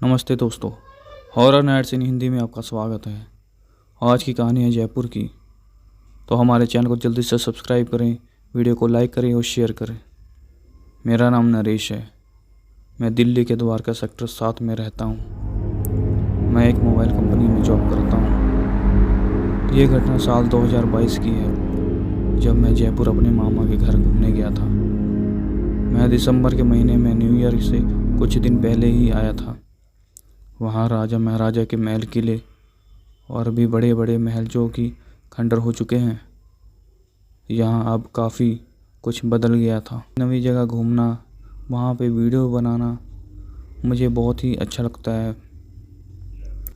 नमस्ते दोस्तों, horror nights इन हिंदी में आपका स्वागत है। आज की कहानी है जयपुर की। तो हमारे चैनल को जल्दी से सब्सक्राइब करें, वीडियो को लाइक करें और शेयर करें। मेरा नाम नरेश है। मैं दिल्ली के द्वारका सेक्टर 7 में रहता हूँ। मैं एक मोबाइल कंपनी में जॉब करता हूँ। ये घटना साल 2022 की है, जब मैं जयपुर अपने मामा के घर घूमने गया था। मैं दिसंबर के महीने में न्यू ईयर से कुछ दिन पहले ही आया था। वहाँ राजा महाराजा के महल, किले और भी बड़े बड़े महल जो कि खंडर हो चुके हैं, यहाँ अब काफ़ी कुछ बदल गया था। नई जगह घूमना, वहाँ पे वीडियो बनाना मुझे बहुत ही अच्छा लगता है।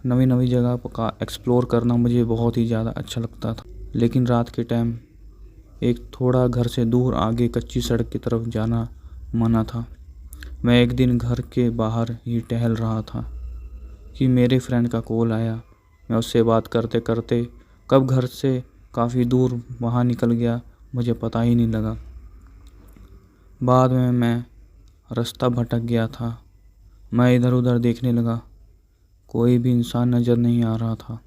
नई जगह का एक्सप्लोर करना मुझे बहुत ही ज़्यादा अच्छा लगता था। लेकिन रात के टाइम एक थोड़ा घर से दूर आगे कच्ची सड़क की तरफ जाना मना था। मैं एक दिन घर के बाहर ही टहल रहा था कि मेरे फ्रेंड का कॉल आया। मैं उससे बात करते करते कब घर से काफ़ी दूर वहाँ निकल गया, मुझे पता ही नहीं लगा। बाद में मैं रास्ता भटक गया था। मैं इधर उधर देखने लगा, कोई भी इंसान नज़र नहीं आ रहा था।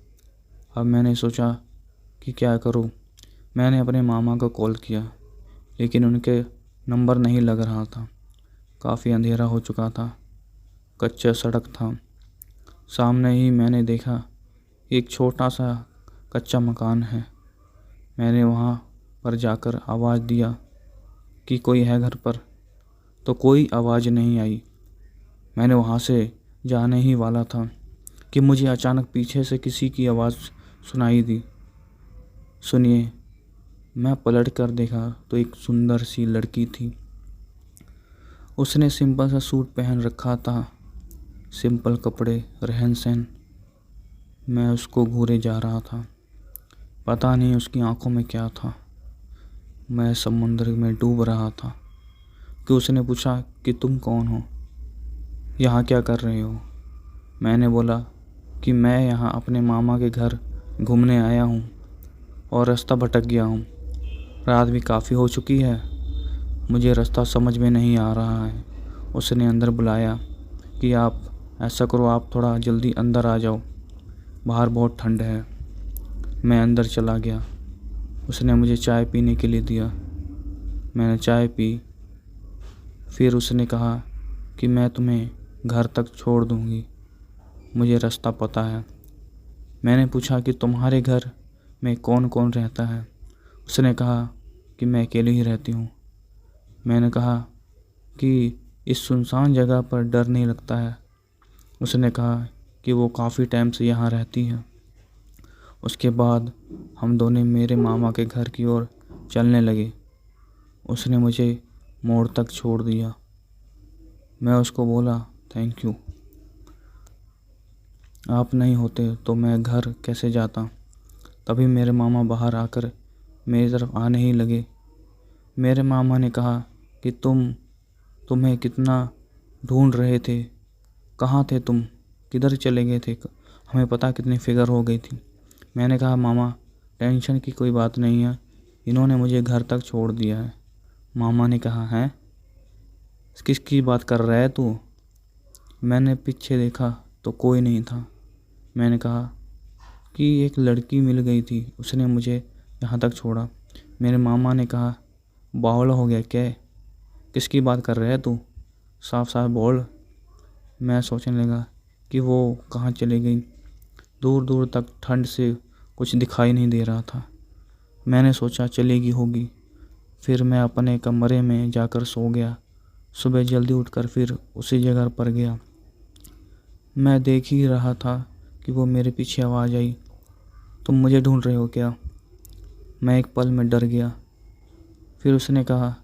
अब मैंने सोचा कि क्या करूँ। मैंने अपने मामा को कॉल किया, लेकिन उनके नंबर नहीं लग रहा था। काफ़ी अंधेरा हो चुका था, कच्चा सड़क था। सामने ही मैंने देखा एक छोटा सा कच्चा मकान है। मैंने वहाँ पर जाकर आवाज़ दिया कि कोई है घर पर, तो कोई आवाज़ नहीं आई। मैंने वहाँ से जाने ही वाला था कि मुझे अचानक पीछे से किसी की आवाज़ सुनाई दी। सुनिए, मैं पलट कर देखा तो एक सुंदर सी लड़की थी। उसने सिंपल सा सूट पहन रखा था, सिंपल कपड़े, रहन सहन। मैं उसको घूरे जा रहा था। पता नहीं उसकी आंखों में क्या था। मैं समुद्र में डूब रहा था कि उसने पूछा कि तुम कौन हो, यहाँ क्या कर रहे हो। मैंने बोला कि मैं यहाँ अपने मामा के घर घूमने आया हूँ और रास्ता भटक गया हूँ। रात भी काफ़ी हो चुकी है, मुझे रास्ता समझ में नहीं आ रहा है। उसने अंदर बुलाया कि आप ऐसा करो, आप थोड़ा जल्दी अंदर आ जाओ, बाहर बहुत ठंड है। मैं अंदर चला गया। उसने मुझे चाय पीने के लिए दिया। मैंने चाय पी। फिर उसने कहा कि मैं तुम्हें घर तक छोड़ दूँगी, मुझे रास्ता पता है। मैंने पूछा कि तुम्हारे घर में कौन कौन रहता है। उसने कहा कि मैं अकेली ही रहती हूँ। मैंने कहा कि इस सुनसान जगह पर डर नहीं लगता है। उसने कहा कि वो काफ़ी टाइम से यहाँ रहती है। उसके बाद हम दोनों मेरे मामा के घर की ओर चलने लगे। उसने मुझे मोड़ तक छोड़ दिया। मैं उसको बोला थैंक यू, आप नहीं होते तो मैं घर कैसे जाता। तभी मेरे मामा बाहर आकर मेरी तरफ आने ही लगे। मेरे मामा ने कहा कि तुम्हें कितना ढूंढ रहे थे, कहाँ थे तुम, किधर चले गए थे, हमें पता कितनी फिक्र हो गई थी। मैंने कहा मामा, टेंशन की कोई बात नहीं है, इन्होंने मुझे घर तक छोड़ दिया है। मामा ने कहा है, किसकी बात कर रहा है तू। मैंने पीछे देखा तो कोई नहीं था। मैंने कहा कि एक लड़की मिल गई थी, उसने मुझे यहाँ तक छोड़ा। मेरे मामा ने कहा बावला हो गया क्या, किसकी बात कर रहा है तू, साफ साफ बोल। मैं सोचने लगा कि वो कहाँ चली गई। दूर दूर तक ठंड से कुछ दिखाई नहीं दे रहा था। मैंने सोचा चलेगी होगी। फिर मैं अपने कमरे में जाकर सो गया। सुबह जल्दी उठकर फिर उसी जगह पर गया। मैं देख ही रहा था कि वो मेरे पीछे आवाज़ आई, तुम मुझे ढूंढ रहे हो क्या। मैं एक पल में डर गया। फिर उसने कहा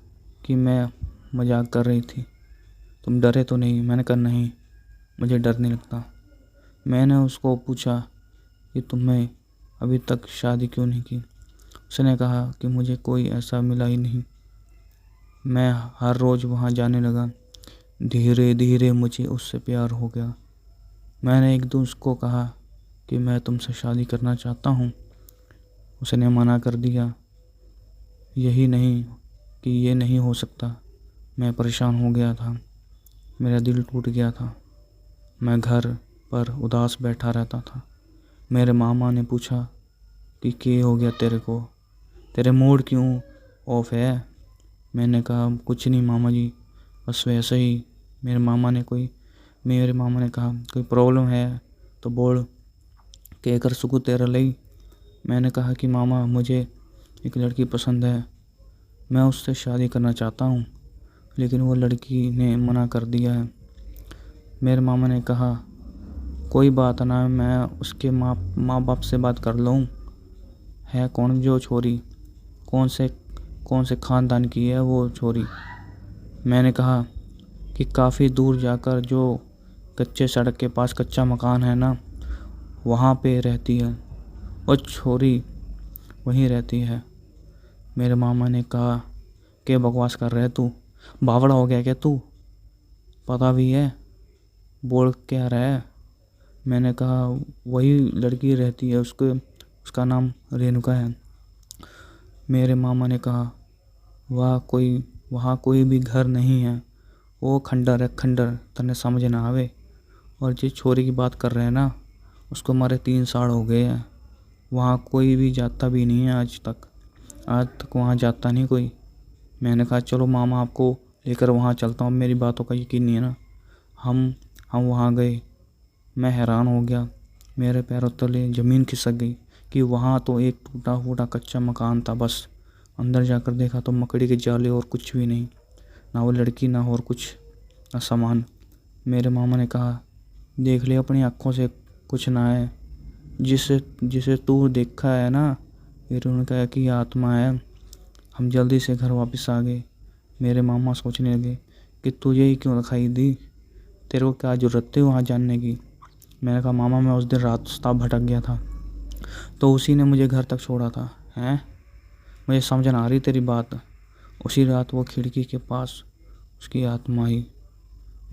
कि मैं मजाक कर रही थी, तुम डरे तो नहीं। मैंने कहा नहीं, मुझे डर नहीं लगता। मैंने उसको पूछा कि तुम्हें अभी तक शादी क्यों नहीं की। उसने कहा कि मुझे कोई ऐसा मिला ही नहीं। मैं हर रोज़ वहाँ जाने लगा। धीरे धीरे मुझे उससे प्यार हो गया। मैंने एक दिन उसको कहा कि मैं तुमसे शादी करना चाहता हूँ। उसने मना कर दिया। यही नहीं कि ये नहीं हो सकता। मैं परेशान हो गया था, मेरा दिल टूट गया था। मैं घर पर उदास बैठा रहता था। मेरे मामा ने पूछा कि क्या हो गया तेरे को, तेरे मूड क्यों ऑफ है। मैंने कहा कुछ नहीं मामा जी, बस वैसे ही। मेरे मामा ने कहा कोई प्रॉब्लम है तो बोल, कह कर सुकू तेरा लई। मैंने कहा कि मामा मुझे एक लड़की पसंद है, मैं उससे शादी करना चाहता हूँ, लेकिन वो लड़की ने मना कर दिया है। मेरे मामा ने कहा कोई बात ना, मैं उसके माँ बाप से बात कर लूँ। है कौन जो छोरी, कौन से ख़ानदान की है वो छोरी। मैंने कहा कि काफ़ी दूर जाकर जो कच्चे सड़क के पास कच्चा मकान है ना, वहाँ पे रहती है वो छोरी, वहीं रहती है। मेरे मामा ने कहा क्या बकवास कर रहे तू, बावड़ा हो गया क्या तू, पता भी है, बोल क्या रहा है। मैंने कहा वही लड़की रहती है, उसका नाम रेणुका है। मेरे मामा ने कहा वहाँ कोई भी घर नहीं है, वो खंडर है, खंडर, तने समझ ना आवे। और जिस छोरी की बात कर रहे हैं ना, उसको मारे 3 साल हो गए हैं, वहाँ कोई भी जाता भी नहीं है आज तक वहाँ जाता नहीं कोई। मैंने कहा चलो मामा आपको लेकर वहाँ चलता हूँ, मेरी बातों का यकीन नहीं है ना। हम वहाँ गए, मैं हैरान हो गया, मेरे पैरों तले ज़मीन खिसक गई कि वहाँ तो एक टूटा फूटा कच्चा मकान था बस। अंदर जाकर देखा तो मकड़ी के जाले और कुछ भी नहीं, ना वो लड़की ना और कुछ, ना सामान। मेरे मामा ने कहा देख ले अपनी आँखों से, कुछ ना है, जिसे तू देखा है ना, फिर उन्होंने कहा कि आत्मा है। हम जल्दी से घर वापस आ गए। मेरे मामा सोचने लगे कि तुझे ही क्यों दिखाई दी, तेरे को क्या ज़रूरत थी वहाँ जानने की। मैंने कहा मामा मैं उस दिन रास्ता भटक गया था, तो उसी ने मुझे घर तक छोड़ा था। हैं, मुझे समझ ना आ रही तेरी बात। उसी रात वो खिड़की के पास उसकी आत्मा आई।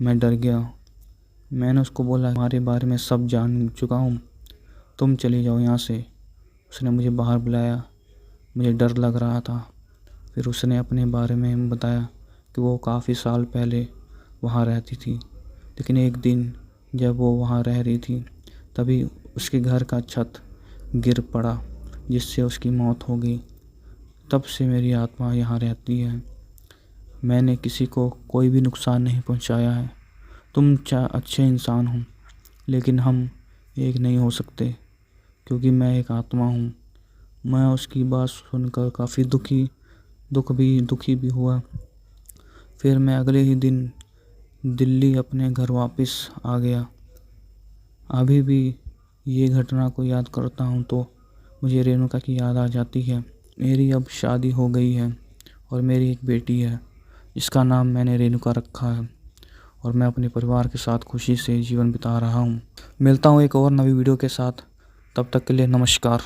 मैं डर गया। मैंने उसको बोला तुम्हारे बारे में सब जान चुका हूँ, तुम चली जाओ यहाँ से। उसने मुझे बाहर बुलाया, मुझे डर लग रहा था। फिर उसने अपने बारे में बताया कि वो काफ़ी साल पहले वहाँ रहती थी, लेकिन एक दिन जब वो वहाँ रह रही थी तभी उसके घर का छत गिर पड़ा, जिससे उसकी मौत हो गई। तब से मेरी आत्मा यहाँ रहती है। मैंने किसी को कोई भी नुकसान नहीं पहुँचाया है। तुम अच्छे इंसान हो, लेकिन हम एक नहीं हो सकते, क्योंकि मैं एक आत्मा हूँ। मैं उसकी बात सुनकर काफ़ी दुखी भी हुआ। फिर मैं अगले ही दिन दिल्ली अपने घर वापस आ गया। अभी भी ये घटना को याद करता हूँ तो मुझे रेणुका की याद आ जाती है। मेरी अब शादी हो गई है और मेरी एक बेटी है, जिसका नाम मैंने रेणुका रखा है, और मैं अपने परिवार के साथ खुशी से जीवन बिता रहा हूँ। मिलता हूँ एक और नई वीडियो के साथ, तब तक के लिए नमस्कार।